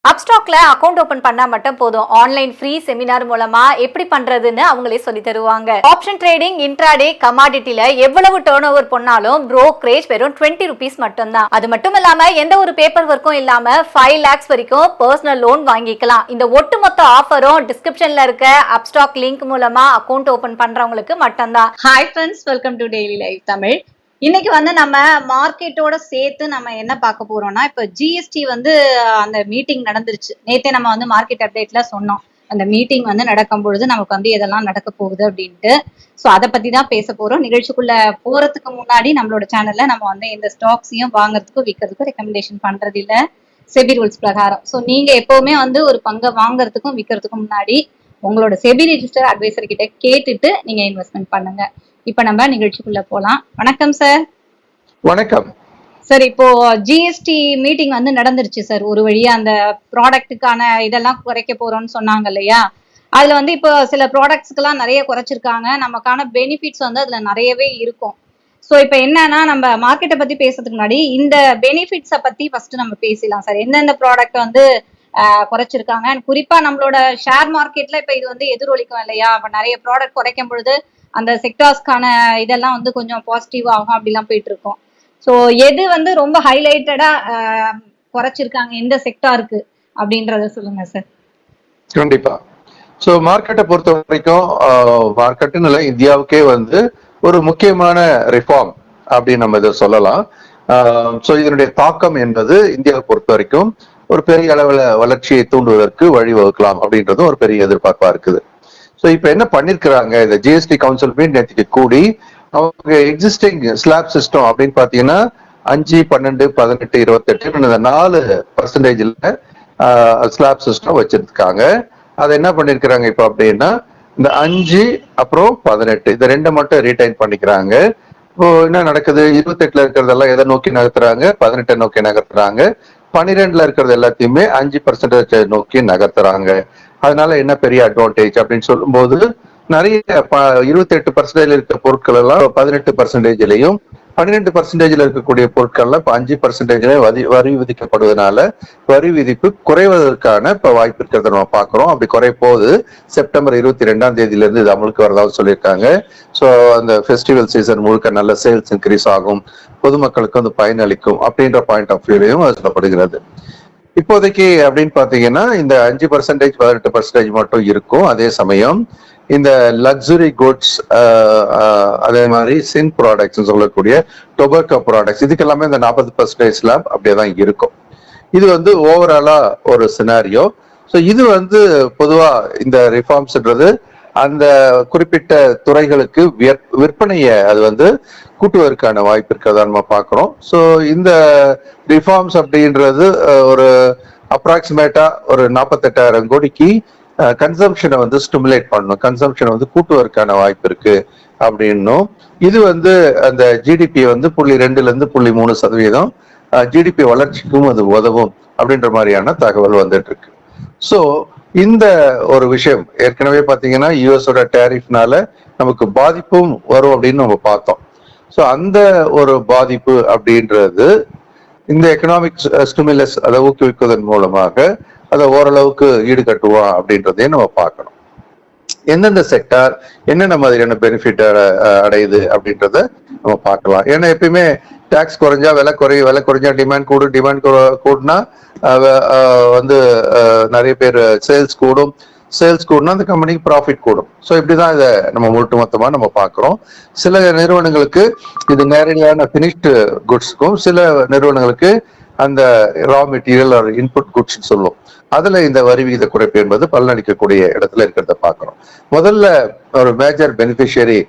அப்ஸ்டாக்ல account open பண்ணா மட்டும் போதும். ஆன்லைன் ஃப்ரீ செமினார் மூலமா எப்படி பண்றதுன்னு அவங்களே சொல்லி தருவாங்க. ஆப்ஷன் ட்ரேடிங், இன்ட்ராடே, கமாடிட்டில எவ்வளவு டர்ன் ஓவர் பண்ணாலும் brokerage வெறும் 20 rupees மட்டும் தான். அது மட்டும் இல்லாம எந்த ஒரு பேப்பர் ஒர்க்கும் இல்லாம 5 lakhs வரைக்கும் பர்சனல் லோன் வாங்கிக்கலாம். இந்த ஒட்டுமொத்த ஆஃபரும் டிஸ்கிரிப்ஷன்ல இருக்க அப்ஸ்டாக் லிங்க் மூலமா அக்கௌண்ட் ஓபன் பண்றவங்களுக்கு மட்டும்தான். Hi friends, welcome to daily life Tamil. இன்னைக்கு நம்ம மார்க்கெட்டோட சேர்த்து நம்ம என்ன பார்க்க போறோம்னா, இப்போ ஜிஎஸ்டி அந்த மீட்டிங் நடந்துருச்சு. நேத்தே நம்ம மார்க்கெட் அப்டேட்ல சொன்னோம். அந்த மீட்டிங் நடக்கும் பொழுது நமக்கு எதெல்லாம் நடக்க போகுது அப்படின்ட்டு. ஸோ அதை பத்தி தான் பேச போறோம். நிகழ்ச்சிக்குள்ள போறதுக்கு முன்னாடி நம்மளோட சேனல்ல நம்ம இந்த ஸ்டாக்ஸையும் வாங்குறதுக்கும் விற்கிறதுக்கும் ரெக்கமெண்டேஷன் பண்றது இல்ல, செபி ரூல்ஸ் பிரகாரம். ஸோ நீங்க எப்பவுமே ஒரு பங்கை வாங்குறதுக்கும் விற்கிறதுக்கும் முன்னாடி உங்களோட செபி ரெஜிஸ்டர் அட்வைசர் கிட்ட கேட்டுட்டு நீங்க இன்வெஸ்ட்மெண்ட் பண்ணுங்க. இப்ப நம்ம நிகழ்ச்சிக்குள்ள போலாம். வணக்கம் சார். வணக்கம் சார். இப்போ ஜிஎஸ்டி மீட்டிங் நடந்துருச்சு சார். ஒரு வழியா அந்த ப்ராடக்ட்டுக்கான இதெல்லாம் குறைக்க போறோம்னு சொன்னாங்க இல்லையா? அதுல இப்போ சில ப்ராடக்ட்ஸ்க்கெல்லாம் நிறைய குறைச்சிருக்காங்க. நமக்கான பெனிஃபிட்ஸ் அதுல நிறையவே இருக்கும். ஸோ இப்போ என்னன்னா, நம்ம மார்க்கெட்டை பத்தி பேசுறதுக்கு முன்னாடி இந்த பெனிஃபிட்ஸை பத்தி ஃபர்ஸ்ட் நம்ம பேசலாம் சார். எந்தெந்த ப்ராடக்ட் குறைச்சிருக்காங்க, குறிப்பா நம்மளோட ஷேர் மார்க்கெட்ல இப்ப இது எதிரொலிக்கும் இல்லையா? அப்ப நிறைய ப்ராடக்ட் குறைக்கும் பொழுது அந்த செக்டார்ஸ்க்கான இதெல்லாம் கொஞ்சம் பாசிட்டிவ் ஆகும் அப்படிலாம் போயிட்டு இருக்கோம். ஸோ எது ரொம்ப ஹைலைட்டடா குறைச்சிருக்காங்க எந்த செக்டாருக்கு அப்படின்றத சொல்லுங்க சார். கண்டிப்பா. ஸோ மார்க்கெட்டை பொறுத்த வரைக்கும் மார்க்கெட்டுன்னு இல்லை, இந்தியாவுக்கே ஒரு முக்கியமான ரிஃபார்ம் அப்படின்னு நம்ம இதை சொல்லலாம். ஸோ இதனுடைய தாக்கம் என்பது இந்தியாவை பொறுத்த வரைக்கும் ஒரு பெரிய அளவில் வளர்ச்சியை தூண்டுவதற்கு வழிவகுக்கலாம் அப்படின்றது ஒரு பெரிய எதிர்பார்ப்பா இருக்குது. ஸோ இப்போ என்ன பண்ணிருக்கிறாங்க, இந்த ஜிஎஸ்டி கவுன்சில் மீட் நேற்றுக்கு கூடி அவங்க எக்ஸிஸ்டிங் ஸ்லாப் சிஸ்டம் அப்படின்னு பாத்தீங்கன்னா 5, 12, 18, 28 இந்த 4% ஸ்லாப் சிஸ்டம் வச்சிருக்காங்க. அதை என்ன பண்ணிருக்கிறாங்க இப்போ அப்படின்னா, இந்த 5 அப்புறம் 18 இந்த 2 மட்டும் ரீடைன் பண்ணிக்கிறாங்க. இப்போ என்ன நடக்குது, 28ல இருக்கிறதெல்லாம் எதை நோக்கி நகர்த்துறாங்க, 18 நோக்கி நகர்த்துறாங்க. 12ல இருக்கிறது எல்லாத்தையுமே 5% நோக்கி நகர்த்துறாங்க. அதனால என்ன பெரிய அட்வான்டேஜ் அப்படின்னு சொல்லும் போது, நிறைய 28% இருக்க பொருட்கள் எல்லாம் 18%லயும் 12%ல இருக்கக்கூடிய பொருட்கள்லாம் இப்ப 5% வரி விதிக்கப்படுவதனால வரி விதிப்பு குறைவதற்கான இப்ப வாய்ப்பு இருக்கிறத நம்ம பாக்குறோம். அப்படி குறைய போது செப்டம்பர் 22 இருந்து இது அமலுக்கு வரதாக சொல்லியிருக்காங்க. ஸோ அந்த ஃபெஸ்டிவல் சீசன் முழுக்க நல்ல சேல்ஸ் இன்க்ரீஸ் ஆகும், பொதுமக்களுக்கு பயனளிக்கும் அப்படின்ற பாயிண்ட் ஆஃப் வியூலையும் சொல்லப்படுகிறது. இப்போதைக்கு அப்படின்னு பாத்தீங்கன்னா இந்த 5%, 18% மட்டும் இருக்கும். அதே சமயம் இந்த லக்ஸுரி குட்ஸ், அதே மாதிரி சின் ப்ராடக்ட்ஸ் சொல்லக்கூடிய டொபாக்கோ ப்ராடக்ட்ஸ், இதுக்கு எல்லாமே இந்த 40% ஸ்லாப் அப்படியேதான் இருக்கும். இது ஓவராலா ஒரு சினாரியோ. ஸோ இது பொதுவா இந்த ரிஃபார்ம்ஸ்ன்றது அந்த குறிப்பிட்ட துறைகளுக்கு விற்பனையை அது கூட்டுவதற்கான வாய்ப்பு இருக்கிறதா நம்ம பார்க்கிறோம். ஸோ இந்த ரிஃபார்ம்ஸ் அப்படின்றது ஒரு அப்ராக்சிமேட்டா ஒரு 48,000 கோடிக்கு கன்சம்ஷனை ஸ்டிமுலேட் பண்ணணும், கன்சம்ஷனை கூட்டுவதற்கான வாய்ப்பு இருக்கு அப்படின்னும். இது அந்த ஜிடிபி 0.2 to 0.3% ஜிடிபி வளர்ச்சிக்கும் அது உதவும் அப்படின்ற மாதிரியான தகவல் வந்துட்டு இருக்கு. ஸோ இந்த ஒரு விஷயம் ஏற்கனவே பாத்தீங்கன்னா யூஎஸோட டேரிஃப்னால நமக்கு பாதிப்பும் வரும் அப்படின்னு நம்ம பார்த்தோம். ஸோ அந்த ஒரு பாதிப்பு அப்படின்றது இந்த எக்கனாமிக் ஸ்டிமுலஸ் அதை ஊக்குவிப்பதன் மூலமாக அதை ஓரளவுக்கு ஈடுகட்டுவோம் அப்படின்றதையும் நம்ம பார்க்கணும். எந்தெந்த செக்டார் என்னென்ன மாதிரியான பெனிஃபிட் அடையுது அப்படின்றத நம்ம பார்க்கலாம். ஏன்னா எப்பயுமே டாக்ஸ் குறைஞ்சா விலை குறையும், விலை குறைஞ்சா டிமாண்ட் கூடும், டிமாண்ட் கூடுனா நிறைய பேர் சேல்ஸ் கூடும், சேல்ஸ் கூடனா அந்த கம்பெனிக்கு ப்ராஃபிட் கூடும். ஸோ இப்படிதான் இதை நம்ம ஒட்டுமொத்தமா நம்ம பார்க்கிறோம். சில நிறுவனங்களுக்கு இது நேரடியான ஃபினிஷ்டு குட்ஸ்க்கும், சில நிறுவனங்களுக்கு அந்த ரா மெட்டீரியல் ஒரு இன்புட் குட்ஸ் சொல்லுவோம், அதுல இந்த வரி விகித குறைப்பு என்பது பலனளிக்கக்கூடிய இடத்துல இருக்கிறத பார்க்கிறோம். முதல்ல ஒரு மேஜர் பெனிஃபிஷியரி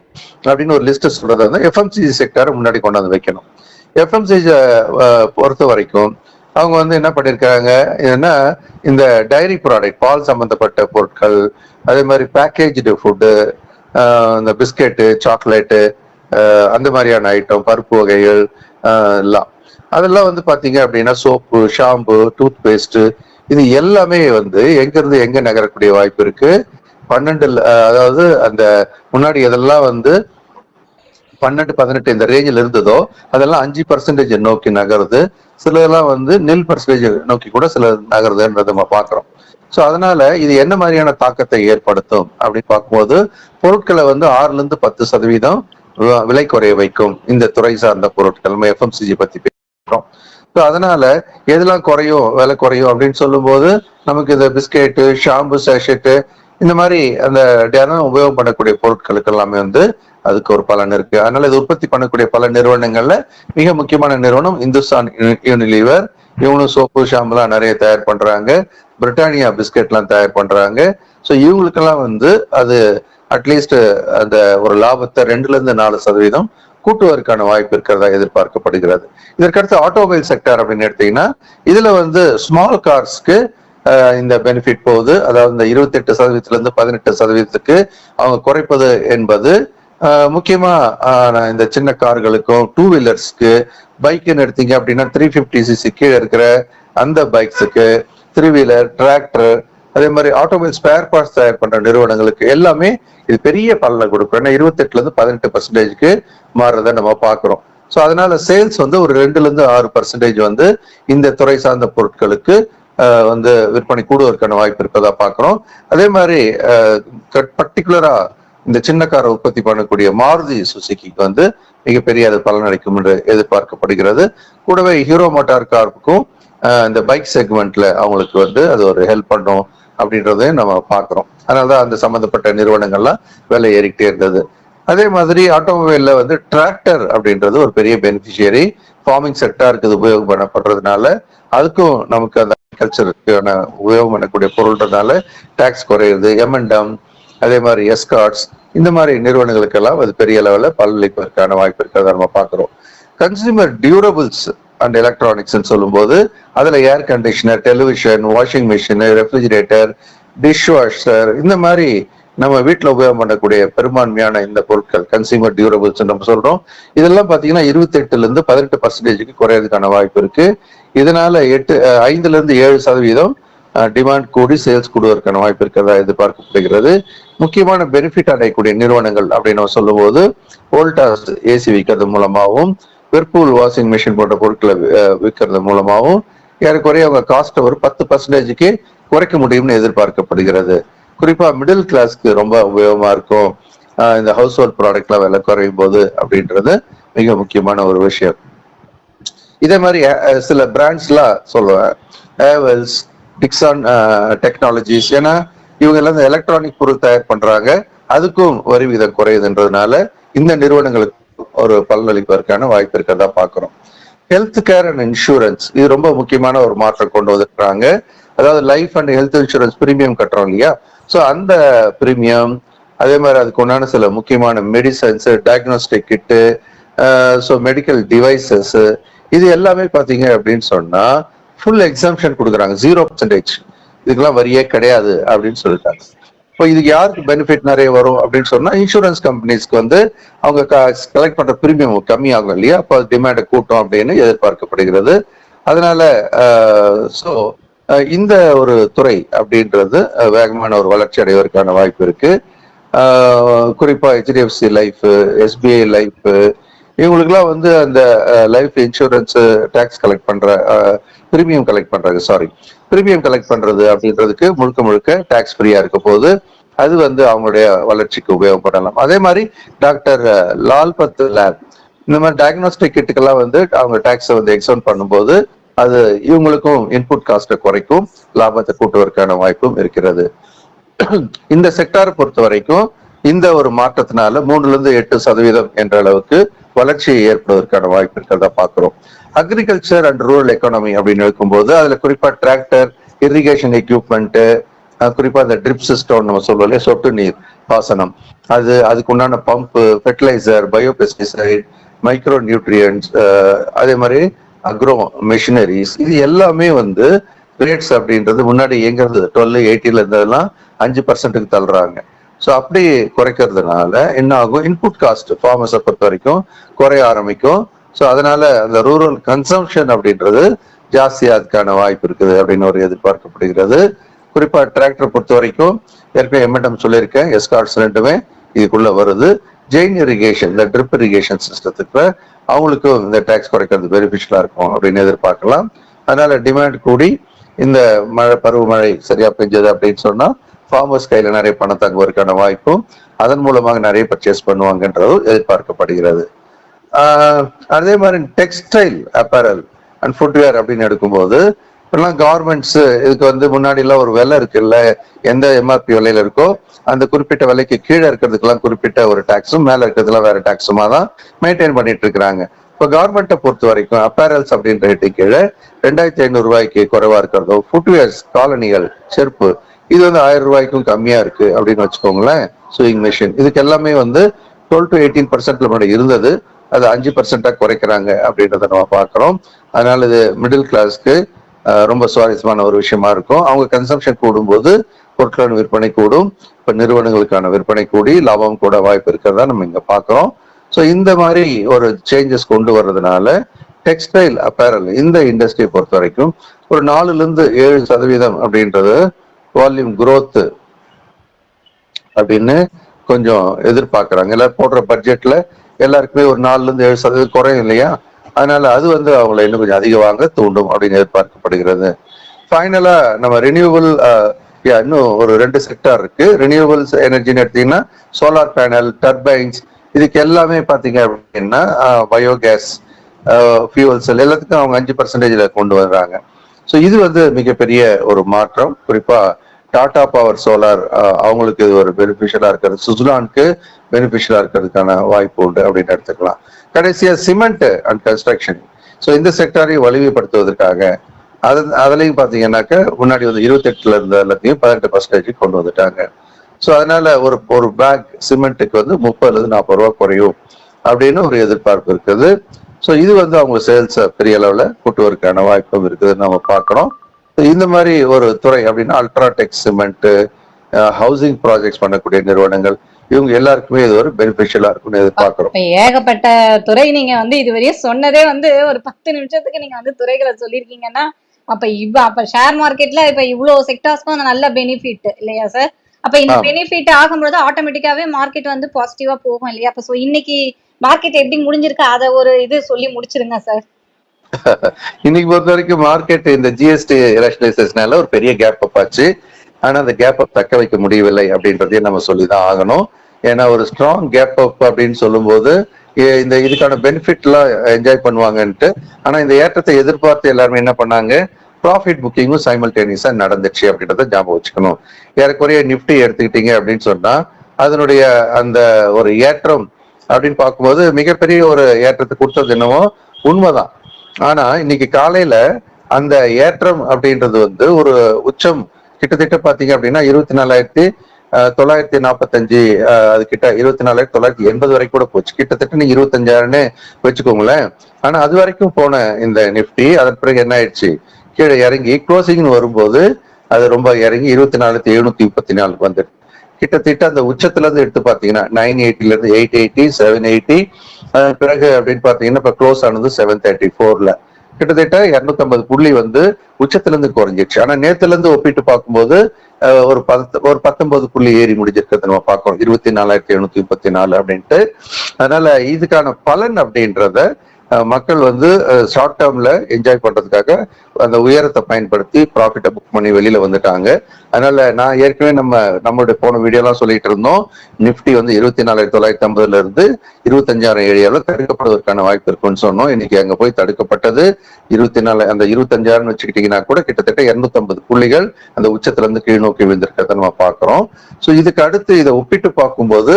அப்படின்னு ஒரு லிஸ்ட் சொல்றது எஃப்எம்சிஜி செக்டாரை முன்னாடி கொண்டாந்து வைக்கணும். எஃப்எம்சிஜி பொறுத்த வரைக்கும் அவங்க என்ன பண்ணிருக்காங்க, இதுன்னா இந்த டைரி ப்ராடக்ட், பால் சம்பந்தப்பட்ட பொருட்கள், அதே மாதிரி பேக்கேஜ்டு ஃபுட்டு, இந்த பிஸ்கெட்டு, சாக்லேட்டு, அந்த மாதிரியான ஐட்டம், பருப்பு வகைகள் எல்லாம், அதெல்லாம் பாத்தீங்க அப்படின்னா சோப்பு, ஷாம்பு, டூத் பேஸ்ட், இது எல்லாமே எங்க இருந்து எங்க நகரக்கூடிய வாய்ப்பு இருக்கு. 12 அதாவது அந்த முன்னாடி எதெல்லாம் 12-18 இந்த ரேஞ்சில் இருந்ததோ அதெல்லாம் 5% நோக்கி நகருது. சிலதெல்லாம் வந்து நில் பர்சன்டேஜ் நோக்கி கூட சில நகருதுன்றதை நம்ம பாக்குறோம். ஸோ அதனால இது என்ன மாதிரியான தாக்கத்தை ஏற்படுத்தும் அப்படின்னு பார்க்கும்போது, பொருட்களை வந்து 6-10% விலை குறைய வைக்கும் இந்த துறை சார்ந்த பொருட்கள். நம்ம எஃப்எம்சிஜி பத்தி பேசுறோம். ஸோ அதனால எதெல்லாம் குறையும், விலை குறையும் அப்படின்னு சொல்லும்போது, நமக்கு இந்த பிஸ்கெட்டு, ஷாம்பு, சேஷெட்டு, இந்த மாதிரி அந்த தினம் உபயோகப்படக்கூடிய பொருட்களுக்கு எல்லாமே வந்து அதுக்கு ஒரு பலன் இருக்கு. அதனால இது உற்பத்தி பண்ணக்கூடிய பல நிறுவனங்கள்ல மிக முக்கியமான நிறுவனம் இந்துஸ்தான் யூனிலீவர். இவங்களும் சோப்பு, ஷாம்புலாம் நிறைய தயார் பண்றாங்க. பிரிட்டானியா பிஸ்கெட்லாம் தயார் பண்றாங்க. ஸோ இவங்களுக்கெல்லாம் வந்து அது அட்லீஸ்ட் அந்த ஒரு லாபத்தை 2-4% கூட்டுவதற்கான வாய்ப்பு இருக்கிறதா எதிர்பார்க்கப்படுகிறது. இதற்கடுத்து ஆட்டோமொபைல் செக்டர் அப்படின்னு எடுத்தீங்கன்னா, இதுல வந்து ஸ்மால் கார்ஸ்க்கு இந்த பெனிஃபிட் போகுது. அதாவது இந்த 28%-லிருந்து 18% அவங்க குறைப்பது என்பது முக்கியமா இந்த சின்ன கார்களுக்கும், 2 வீலர்ஸ்க்கு, பைக்குன்னு எடுத்தீங்க அப்படின்னா 350cc கீழே இருக்கிற அந்த பைக்ஸுக்கு, 3 வீலர், டிராக்டர், அதே மாதிரி ஆட்டோமொபைல் ஸ்பேர் பார்ட்ஸ் தயார் பண்ற நிறுவனங்களுக்கு எல்லாமே இது பெரிய பலனை கொடுக்கும். ஏன்னா 28-18% மாறுறதை நம்ம பாக்குறோம். ஸோ அதனால சேல்ஸ் வந்து ஒரு 2-6% வந்து இந்த துறை சார்ந்த பொருட்களுக்கு வந்து விற்பனை கூடுவதற்கான வாய்ப்பு இருப்பதா பாக்குறோம். அதே மாதிரி பர்டிகுலரா இந்த சின்ன காரை உற்பத்தி பண்ணக்கூடிய மாருதி சுசுகிக்கு வந்து மிகப்பெரிய அது பலனளிக்கும் என்று எதிர்பார்க்கப்படுகிறது. கூடவே ஹீரோ மோட்டார் காருக்கும் இந்த பைக் செக்மெண்ட்ல அவங்களுக்கு வந்து அது ஒரு ஹெல்ப் பண்ணும் அப்படின்றதையும் நம்ம பாக்குறோம். அதனாலதான் அந்த சம்பந்தப்பட்ட நிறுவனங்கள்லாம் விலை ஏறிக்கிட்டே இருந்தது. அதே மாதிரி ஆட்டோமொபைல்ல வந்து டிராக்டர் அப்படின்றது ஒரு பெரிய பெனிஃபிஷியரி. ஃபார்மிங் செக்டாருக்கு இது உபயோகம் பண்ணப்படுறதுனால அதுக்கும் நமக்கு அந்த அக்ரிகல்ச்சருக்கான உபயோகம் பண்ணக்கூடிய பொருள்ன்றதுனால டாக்ஸ் குறையுது. எம்என்டம், அதே மாதிரி எஸ்கார்ட்ஸ், இந்த மாதிரி நிறுவனங்களுக்கெல்லாம் அது பெரிய லெவலில் பலனளிப்பதற்கான வாய்ப்பு இருக்கிறத நம்ம பார்க்குறோம். கன்சியூமர் டியூரபிள்ஸ் அண்ட் எலக்ட்ரானிக்ஸ் சொல்லும்போது அதுல air conditioner, television, washing machine, refrigerator, dish washer, இந்த மாதிரி நம்ம வீட்டில் உபயோகம் பண்ணக்கூடிய பெரும்பான்மையான இந்த பொருட்கள் கன்சியூமர் டியூரபிள்ஸ் நம்ம சொல்றோம். இதெல்லாம் பாத்தீங்கன்னா 28-18% குறையறதுக்கான வாய்ப்பு இருக்கு. இதனால 5-7% டிமாண்ட் கூடி சேல்ஸ் கூடுவதற்கான வாய்ப்பு இருக்கிறதா எதிர்பார்க்கப்படுகிறது. முக்கியமான பெனிஃபிட் அடையக்கூடிய நிறுவனங்கள் அப்படின்னு சொல்லும் போது, வோல்டாஸ் ஏசி விற்கிறது மூலமாகவும், வெர்பூல் வாஷிங் மிஷின் போன்ற பொருட்களை விற்கிறது மூலமாகவும் ஏறக்குறைய அவங்க காஸ்ட் ஒரு 10% குறைக்க முடியும்னு எதிர்பார்க்கப்படுகிறது. குறிப்பா மிடில் கிளாஸ்க்கு ரொம்ப உபயோகமா இருக்கும் இந்த ஹவுஸ் ஹோல்ட் ப்ராடக்ட்லாம் விலை குறையும் போது அப்படின்றது மிக முக்கியமான ஒரு விஷயம். இதே மாதிரி சில பிராண்ட்ஸ்லாம் சொல்லுவேன், ஹேவல்ஸ், டிக்சான் டெக்னாலஜிஸ், ஏன்னா இவங்க எல்லாம் இந்த எலக்ட்ரானிக் பொருள் தயார் பண்றாங்க, அதுக்கும் வரி விகிதம் குறையுதுன்றதுனால இந்த நிறுவனங்களுக்கு ஒரு பலனளிப்பதற்கான வாய்ப்பு இருக்கிறதா பாக்குறோம். ஹெல்த் கேர் அண்ட் இன்சூரன்ஸ், இது ரொம்ப முக்கியமான ஒரு மாற்றம் கொண்டு வந்திருக்காங்க. அதாவது life and health insurance premium கட்டுறோம் இல்லையா, ஸோ அந்த பிரீமியம், அதே மாதிரி அதுக்கு உண்டான சில முக்கியமான மெடிசன்ஸ், டயக்னோஸ்டிக் கிட்டு, ஸோ மெடிக்கல் டிவைசஸ், இது எல்லாமே பாத்தீங்க அப்படின்னு சொன்னா ஃபுல் எக்ஸம்ஷன் கொடுக்குறாங்க. 0% இதுக்கெல்லாம் வரியே கிடையாது அப்படின்னு சொல்லிட்டாங்க. இப்போ இதுக்கு யாருக்கு பெனிஃபிட் நிறைய வரும் அப்படின்னு சொன்னா, இன்சூரன்ஸ் கம்பெனிஸ்க்கு வந்து அவங்க கலெக்ட் பண்ற பிரீமியம் கம்மியாகும் இல்லையா, அப்போ டிமாண்டை கூட்டும் அப்படின்னு எதிர்பார்க்கப்படுகிறது. அதனால ஸோ இந்த ஒரு துறை அப்படின்றது வேகமான ஒரு வளர்ச்சி அடைவதற்கான வாய்ப்பு இருக்கு. குறிப்பா HDFC லைஃப், SBI லைஃப், இவங்களுக்குலாம் வந்து அந்த லைஃப் இன்சூரன்ஸ் டாக்ஸ் கலெக்ட் பண்ற பிரீமியம் கலெக்ட் பண்றது அப்படின்றதுக்கு முழுக்க முழுக்க டாக்ஸ் ஃப்ரீயா இருக்க போது அது வந்து அவங்களுடைய வளர்ச்சிக்கு உபயோகப்படலாம். அதே மாதிரி டாக்டர் லால்பத் லேப், இந்த மாதிரி டயக்னோஸ்டிக் கிட்டுக்கெல்லாம் வந்து அவங்க டாக்ஸை வந்து எக்ஸவுண்ட் பண்ணும்போது அது இவங்களுக்கும் இன்புட் காஸ்ட்டை குறைக்கும், லாபத்தை கூட்டுவதற்கான வாய்ப்பும் இருக்கிறது. இந்த செக்டாரை பொறுத்த வரைக்கும் இந்த ஒரு மாற்றத்தினால 3-8% என்ற அளவுக்கு வளர்ச்சி ஏற்படுவதற்கான வாய்ப்பு இருக்கிறதா பாக்குறோம். அக்ரிகல்ச்சர் அண்ட் ரூரல் எக்கானமி அப்படின்னு இருக்கும்போது அதுல குறிப்பா டிராக்டர், இரிகேஷன் எக்யூப்மெண்ட், குறிப்பா இந்த ட்ரிப் சிஸ்டம் நம்ம சொல்லுவோம், சொட்டு நீர் பாசனம், அதுக்கு உண்டான pump, fertiliser, biopesticide, micro nutrients, அதே மாதிரி அக்ரோ மெஷினரிஸ், இது எல்லாமே வந்து ரேட்ஸ் அப்படின்றது முன்னாடி எங்கிறது 12-18 இருந்ததெல்லாம் 5%க்கு தள்ளுறாங்க. ஸோ அப்படி குறைக்கிறதுனால என்ன ஆகும், இன்புட் காஸ்ட் ஃபார்மர்ஸை பொறுத்த வரைக்கும் குறைய ஆரம்பிக்கும். ஸோ அதனால அந்த ரூரல் கன்சம்ஷன் அப்படின்றது ஜாஸ்தியாதுக்கான வாய்ப்பு இருக்குது அப்படின்னு ஒரு எதிர்பார்க்கப்படுகிறது. குறிப்பா டிராக்டர் பொறுத்த வரைக்கும் ஏற்கனவே எம்என்டம் சொல்லியிருக்கேன், எஸ்கார்ட்ஸ் ரெண்டுமே இதுக்குள்ள வருது. ஜெயின் இரிகேஷன், இந்த ட்ரிப் இரிகேஷன் சிஸ்டத்துக்கு அவங்களுக்கும் இந்த டேக்ஸ் குறைக்கிறது பெனிஃபிஷியலா இருக்கும் அப்படின்னு எதிர்பார்க்கலாம். அதனால டிமாண்ட் கூடி இந்த பருவமழை சரியா பெஞ்சது அப்படின்னு சொன்னா ஃபார்மர்ஸ் கையில நிறைய பணம் தங்குவதற்கான வாய்ப்பும் அதன் மூலமாக நிறைய பர்ச்சேஸ் பண்ணுவாங்கன்றதும் எதிர்பார்க்கப்படுகிறது. அதே மாதிரி டெக்ஸ்டைல், அப்பேரல் அண்ட் ஃபுட்வேர் அப்படின்னு எடுக்கும்போது இப்பெல்லாம் கவர்மெண்ட்ஸ் இதுக்கு வந்து முன்னாடி எல்லாம் ஒரு விலை இருக்குல்ல, எந்த எம்ஆர்பி விலையில இருக்கோ அந்த குறிப்பிட்ட விலைக்கு கீழே இருக்கிறதுக்கெல்லாம் குறிப்பிட்ட ஒரு டாக்ஸும் மேல இருக்கிறதுலாம் வேற டாக்ஸுமா தான் மெயின்டைன் பண்ணிட்டு இருக்கிறாங்க. இப்போ கவர்மெண்ட்டை பொறுத்த வரைக்கும் அப்பேரல்ஸ் அப்படின்ற ரேட்டு கீழே 2500 ரூபாய்க்கு குறைவா இருக்கிறதோ, ஃபுட்வேர்ஸ், காலனிகள், செருப்பு இது வந்து 1000 ரூபாய்க்கும் கம்மியா இருக்கு அப்படின்னு வச்சுக்கோங்களேன். சூயிங் மிஷின் இதுக்கு எல்லாமே வந்து 12 to 18% முன்னாடி இருந்தது, அது 5% குறைக்கிறாங்க அப்படின்றத நம்ம பார்க்கிறோம். அதனால இது மிடில் கிளாஸ்க்கு ரொம்ப சுவாரஸ்யமான ஒரு விஷயமா இருக்கும். அவங்க கன்சம்ஷன் கூடும்போது பொருட்களின் விற்பனை கூடும், இப்ப நிறுவனங்களுக்கான விற்பனை கூடி லாபம் கூட வாய்ப்பு இருக்கிறதா நம்ம இங்க பாக்குறோம். ஸோ இந்த மாதிரி ஒரு சேஞ்சஸ் கொண்டு வர்றதுனால டெக்ஸ்டைல் அப்பேரல் இந்த இண்டஸ்ட்ரியை பொறுத்த வரைக்கும் ஒரு 4-7% அப்படின்றது வால்யூம் குரோத் அப்படின்னு கொஞ்சம் எதிர்பார்க்கறாங்க. எல்லாரும் போடுற பட்ஜெட்ல எல்லாருக்குமே ஒரு 4-7% குறையும் இல்லையா, அதனால அது வந்து அவங்களை இன்னும் கொஞ்சம் அதிகம் வாங்க தூண்டும் அப்படின்னு எதிர்பார்க்கப்படுகிறது. ஃபைனலா நம்ம ரினியூவபிள் இன்னும் ஒரு 2 செக்டார் இருக்கு. ரினியூவபிள்ஸ் எனர்ஜின்னு எடுத்தீங்கன்னா சோலார் பேனல், டர்பைன்ஸ் இதுக்கு எல்லாமே பாத்தீங்க அப்படின்னா பயோகேஸ், ஃபியூவல் செல் எல்லாத்துக்கும் அவங்க 5% கொண்டு வர்றாங்க. ஸோ இது வந்து மிகப்பெரிய ஒரு மாற்றம். குறிப்பா டாடா பவர் சோலார் அவங்களுக்கு இது ஒரு பெனிஃபிஷியலா இருக்கிறது, சுசுலானுக்கு பெனிஃபிஷியலா இருக்கிறதுக்கான வாய்ப்பு உண்டு அப்படின்னு எடுத்துக்கலாம். கடைசியா சிமெண்ட் அண்ட் கன்ஸ்ட்ரக்ஷன், ஸோ இந்த செக்டாரையும் வலிமைப்படுத்துவதற்காக அதுலயும் பாத்தீங்கன்னாக்க முன்னாடி வந்து 28 இருந்த எல்லாத்தையும் 18% கொண்டு வந்துட்டாங்க. ஸோ அதனால ஒரு பேக் சிமெண்ட்டுக்கு வந்து 30-40 ரூபா குறையும் அப்படின்னு ஒரு எதிர்பார்ப்பு இருக்குது. ஸோ இது வந்து அவங்க சேல்ஸ் பெரிய அளவுல கூட்டுவதற்கான வாய்ப்பும் இருக்குதுன்னு நம்ம பார்க்கிறோம். இந்த மாதிரி ஒரு துறை அப்படின்னா அல்ட்ராடெக் சிமெண்ட், ஹவுசிங் ப்ராஜெக்ட்ஸ் பண்ணக்கூடிய நிறுவனங்கள் இவங்க எல்லாருக்குமே இது ஒரு பெனிஃபிஷியலா இருக்கும்னு எதிர்பார்க்கிறோம். ஏகப்பட்ட துறை நீங்க வந்து இதுவரையும் சொன்னதே வந்து ஒரு 10 நிமிஷத்துக்கு நீங்க வந்து துறைகளை சொல்லியிருக்கீங்கன்னா அப்ப ஷேர் மார்க்கெட்ல இப்ப இவ்வளவு செக்டார்ஸ்க்கும் நல்ல பெனிஃபிட் இல்லையா சார்? அப்ப இந்த பெனிஃபிட் ஆகும்போது ஆட்டோமேட்டிக்காவே மார்க்கெட் வந்து பாசிட்டிவா போகும் இல்லையா? அப்ப இன்னைக்கு மார்க்கெட் எப்படி முடிஞ்சிருக்கு அத ஒரு இது சொல்லி முடிச்சிருங்க சார். இன்னைக்கு பொறுத்த வரைக்கும் மார்க்கெட் இந்த ஜிஎஸ்டி ரேஷனலைசேஷனால ஒரு பெரிய கேப் அப் ஆச்சு. ஆனா அந்த கேப் அப் தக்க வைக்க முடியவில்லை அப்படின்றதையும் நம்ம சொல்லிதான் ஆகணும். ஏன்னா ஒரு ஸ்ட்ராங் கேப் அப் அப்படின்னு சொல்லும் போது இந்த இதுக்கான பெனிஃபிட் எல்லாம் என்ஜாய் பண்ணுவாங்கன்ட்டு, ஆனா இந்த ஏற்றத்தை எதிர்பார்த்து எல்லாருமே என்ன பண்ணாங்க, ப்ராஃபிட் புக்கிங்கும் சைமல்டேனியஸா நடந்துச்சு அப்படின்றத ஞாபகம் வச்சுக்கணும். ஏறக்குறைய நிப்டி எடுத்துக்கிட்டீங்க அப்படின்னு சொன்னா அதனுடைய அந்த ஒரு ஏற்றம் அப்படின்னு பார்க்கும்போது மிகப்பெரிய ஒரு ஏற்றத்தை கொடுத்தது என்னவோ உண்மைதான். ஆனா இன்னைக்கு காலையில அந்த ஏற்றம் அப்படின்றது வந்து ஒரு உச்சம் கிட்டத்தட்ட பாத்தீங்க அப்படின்னா 24,945 அது கிட்ட 24,980 வரைக்கும் கூட போச்சு. கிட்டத்தட்ட நீங்க 25,000 வச்சுக்கோங்களேன். ஆனா அது வரைக்கும் போன இந்த நிப்டி அதன் பிறகு என்ன ஆயிடுச்சு, கீழே இறங்கி க்ளோசிங்னு வரும்போது அது ரொம்ப இறங்கி 24,734 வந்துட்டு கிட்டத்தட்ட அந்த உச்சத்துல இருந்து எடுத்து பாத்தீங்கன்னா 980 இருந்து 880, 780 பிறகு அப்படின்னு பாத்தீங்கன்னா இப்ப க்ளோஸ் ஆனது 734ல கிட்டத்தட்ட 250 புள்ளி வந்து உச்சத்துல இருந்து குறைஞ்சிருச்சு. ஆனா நேத்துல இருந்து ஒப்பிட்டு பார்க்கும்போது ஒரு 19 புள்ளி ஏறி முடிஞ்சிருக்கிறது நம்ம பார்க்கணும், 24,734 அப்படின்ட்டு. அதனால இதுக்கான பலன் அப்படின்றத மக்கள் வந்து ஷார்ட் டேர்ம்ல என்ஜாய் பண்றதுக்காக அந்த உயரத்தை பயன்படுத்தி ப்ராஃபிட்டை புக் பண்ணி வெளியில வந்துட்டாங்க. அதனால நான் ஏற்கனவே நம்மளுடைய போன வீடியோலாம் சொல்லிட்டு இருந்தோம், நிப்டி வந்து 24,950 இருந்து 25,000 ஏரியாவில் தடுக்கப்படுவதற்கான வாய்ப்பு இருக்குன்னு சொன்னோம். இன்னைக்கு அங்க போய் தடுக்கப்பட்டது 24. அந்த 25,000 வச்சுக்கிட்டீங்கன்னா கூட கிட்டத்தட்ட 250 புள்ளிகள் அந்த உச்சத்துல இருந்து கீழ் நோக்கி விழுந்திருக்கிறத நம்ம பாக்குறோம். ஸோ இதுக்கு அடுத்து இதை ஒப்பிட்டு பார்க்கும்போது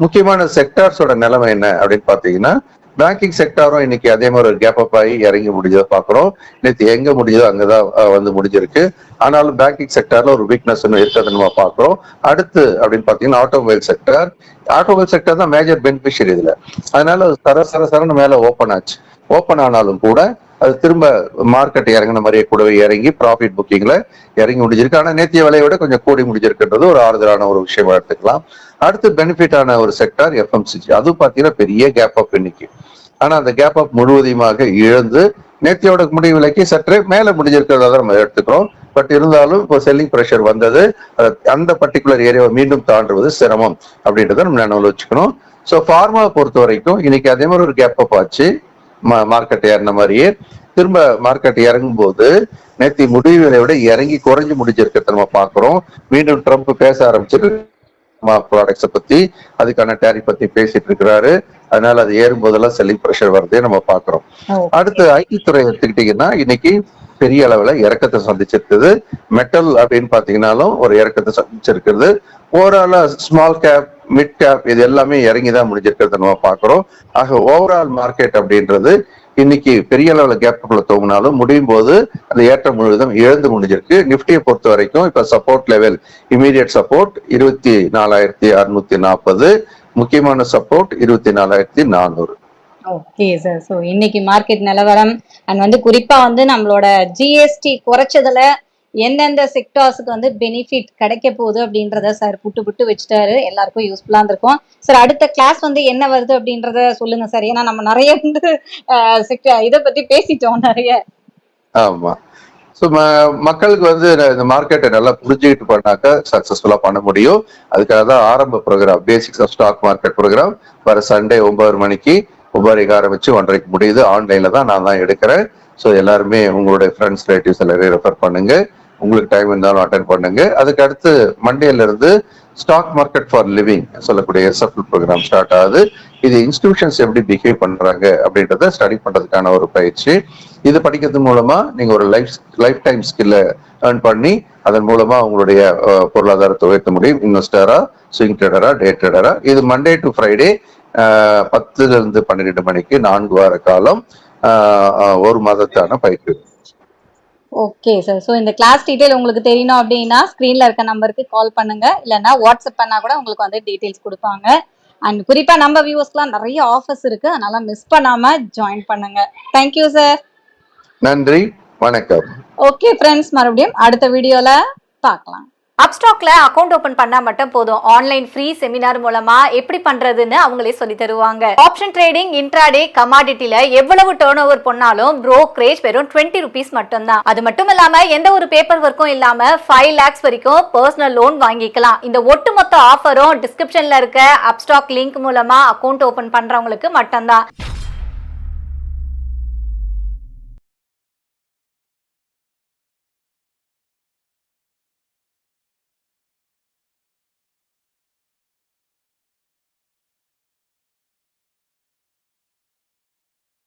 முக்கியமான செக்டார்ஸோட நிலைமை என்ன அப்படின்னு பாத்தீங்கன்னா பேங்கிங் செக்டாரும் இன்னைக்கு அதே மாதிரி ஒரு கேப் அப் ஆகி இறங்கி முடிஞ்சதை பாக்குறோம். நேற்று எங்க முடிஞ்சதோ அங்கதான் வந்து முடிஞ்சிருக்கு. ஆனாலும் பேங்கிங் செக்டார்ல ஒரு வீக்னஸ் இருக்கிறது நம்ம பாக்குறோம். அடுத்து அப்படின்னு பாத்தீங்கன்னா ஆட்டோமொபைல் செக்டார் தான் மேஜர் பெனிஃபிஷியரி இதுல. அதனால சரசரன்னு மேல ஓப்பன் ஆச்சு. ஓப்பன் ஆனாலும் கூட அது திரும்ப மார்க்கெட் இறங்கின மாதிரியே கூடவே இறங்கி ப்ராஃபிட் புக்கிங்ல இறங்கி முடிஞ்சிருக்கு. ஆனா நேத்திய விலையை விட கொஞ்சம் கூடி முடிஞ்சிருக்குன்றது ஒரு ஆறுதலான ஒரு விஷயமா எடுத்துக்கலாம். அடுத்து பெனிஃபிட் ஆன ஒரு செக்டார் எஃப்எம்சிஜி, அது பாத்தீங்கன்னா பெரிய கேப் அப் இன்னைக்கு. ஆனா அந்த கேப் அப் முழுவதுமாக இழந்து நேத்தியோட முடிவு விலைக்கு சற்றே மேல முடிஞ்சிருக்கிறத நம்ம எடுத்துக்கிறோம். பட் இருந்தாலும் இப்போ செல்லிங் ப்ரெஷர் வந்தது, அந்த பர்டிகுலர் ஏரியாவை மீண்டும் தாண்டுவது சிரமம் அப்படின்றத நம்ம நினைவுல வச்சுக்கணும். ஸோ ஃபார்மாவை பொறுத்த வரைக்கும் இன்னைக்கு அதே மாதிரி ஒரு கேப் அப் ஆச்சு, மார்க்கெட் ஏறின மாதிரியே திரும்ப மார்க்கெட் இறங்கும் போது நேற்று முடிவுகளை விட இறங்கி குறைஞ்சு முடிஞ்சிருக்கிறத நம்ம பாக்குறோம். மீண்டும் ட்ரம்ப் பேச ஆரம்பிச்சிட்டு ப்ராடக்ட்ஸை பத்தி, அதுக்கான டேரிஃப் பத்தி பேசிட்டு இருக்கிறாரு. அதனால அது ஏறும் போதெல்லாம் செல்லிங் ப்ரெஷர் வருதே நம்ம பாக்குறோம். அடுத்து ஐடி துறை எடுத்துக்கிட்டீங்கன்னா இன்னைக்கு பெரிய அளவுல இறக்கத்தை சந்திச்சிருக்குது. மெட்டல் அப்படின்னு பாத்தீங்கன்னாலும் ஒரு இறக்கத்தை சந்திச்சிருக்கிறது. ஓவராலா ஸ்மால் கேப், மிட் கேப் இது எல்லாமே இறங்கிதான் முடிஞ்சிருக்கிறத நம்ம பாக்குறோம். ஆக ஓவரால் மார்க்கெட் அப்படின்றது இன்னைக்கு பெரிய அளவுல கேப்ல தூங்கினாலும் முடியும் போது அந்த ஏற்றம் முழுவதும் இழந்து முடிஞ்சிருக்கு. நிப்டியை பொறுத்த வரைக்கும் இப்ப சப்போர்ட் லெவல், இமீடியட் சப்போர்ட் 24,640, முக்கியமான சப்போர்ட் 24,400. Okay sir. ஸோ இன்னைக்கு மார்க்கெட் நிலவரம் அண்ட் வந்து குறிப்பா வந்து நம்மளோட ஜிஎஸ்டி குறைச்சதுல எந்தெந்த செக்டார்ஸுக்கு வந்து பெனிஃபிட் கிடைக்க போகுது அப்படின்றத சார் புட்டு வச்சுட்டாரு. எல்லாருக்கும் யூஸ்ஃபுல்லா இருந்திருக்கும் சார். அடுத்த கிளாஸ் வந்து என்ன வருது அப்படின்றத சொல்லுங்க சார். ஏன்னா நம்ம நிறைய வந்து இதை பத்தி பேசிட்டோம் நிறைய. ஆமா. ஸோ மக்களுக்கு வந்து இந்த மார்க்கெட்டை நல்லா புரிஞ்சுக்கிட்டு பண்ணாக்க சக்சஸ்ஃபுல்லா பண்ண முடியும். அதுக்காக தான் ஆரம்ப program basics of stock market program வர சண்டே 9 மணிக்கு 9:30 ஆரம்பிச்சு 1:30 முடியுது. ஆன்லைன்ல தான் நான் தான் எடுக்கிறேன். ஸோ எல்லாருமே உங்களுடைய ஃப்ரெண்ட்ஸ் ரிலேட்டிவ்ஸ் எல்லாரையும் ரெஃபர் பண்ணுங்க. உங்களுக்கு டைம் இருந்தாலும் அட்டன் பண்ணுங்க. அதுக்கு அடுத்து மண்டேல இருந்து ஸ்டாக் மார்க்கெட் ஃபார் லிவிங் சொல்லக்கூடிய எஸ்எஃப்எல் ப்ரோக்ராம் ஸ்டார்ட் ஆகுது. இது இன்ஸ்டிடியூஷன்ஸ் எப்படி பிஹேவ் பண்றாங்க அப்படின்றத ஸ்டடி பண்றதுக்கான ஒரு பயிற்சி. இது படிக்கிறது மூலமா நீங்க ஒரு லைஃப் டைம் ஸ்கில்ல ஏர்ன் பண்ணி அதன் மூலமா உங்களுடைய பொருளாதாரத்தை உயர்த்த முடியும். இன்வெஸ்டரா, ஸ்விங் ட்ரேடரா, டே ட்ரேடரா. இது மண்டே டு ஃப்ரைடே 10 இருந்து 12 மணிக்கு 4 வார காலம், 1 மாதத்தான பயிற்சி. Okay sir. ஸோ இந்த கிளாஸ் டீடைல் உங்களுக்கு தெரியணும் அப்படின்னா ஸ்க்ரீன்ல இருக்க நம்பருக்கு கால் பண்ணுங்க, இல்லைன்னா வாட்ஸ்அப் பண்ணா கூட உங்களுக்கு வந்து டீடைல்ஸ் கொடுப்பாங்க. அண்ட் குறிப்பா நம்ம வியூவர்ஸ்க்குலாம் நிறைய ஆஃபர்ஸ் இருக்கு, அதனால மிஸ் பண்ணாம ஜாயின் பண்ணுங்க. Thank you sir. நன்றி, வணக்கம். ஓகே ஃப்ரெண்ட்ஸ், மறுபடியும் அடுத்த வீடியோல பார்க்கலாம். அப்ஸ்டாக்ல அக்கௌண்ட் ஓபன் பண்ணா மட்டும் போதும். ஆன்லைன் ஃப்ரீ செமினார் மூலமா எப்படி பண்றதுன்னு அவங்களே சொல்லி தருவாங்க. ஆப்ஷன் ட்ரேடிங், இன்ட்ராடே, கமாடிட்டில எவ்வளவு டர்ன் ஓவர் பண்ணாலும் ப்ரோக்கரேஜ் வெறும் 20 rupees மட்டும்தான். அது மட்டும் இல்லாம எந்த ஒரு பேப்பர் ஒர்க்கும் இல்லாம 5 lakhs வரைக்கும் பர்சனல் லோன் வாங்கிக்கலாம். இந்த ஒட்டுமொத்த ஆஃபரும் டிஸ்கிரிப்ஷன்ல இருக்க அப்ஸ்டாக் லிங்க் மூலமா அக்கௌண்ட் ஓபன் பண்றவங்களுக்கு மட்டும்தான்.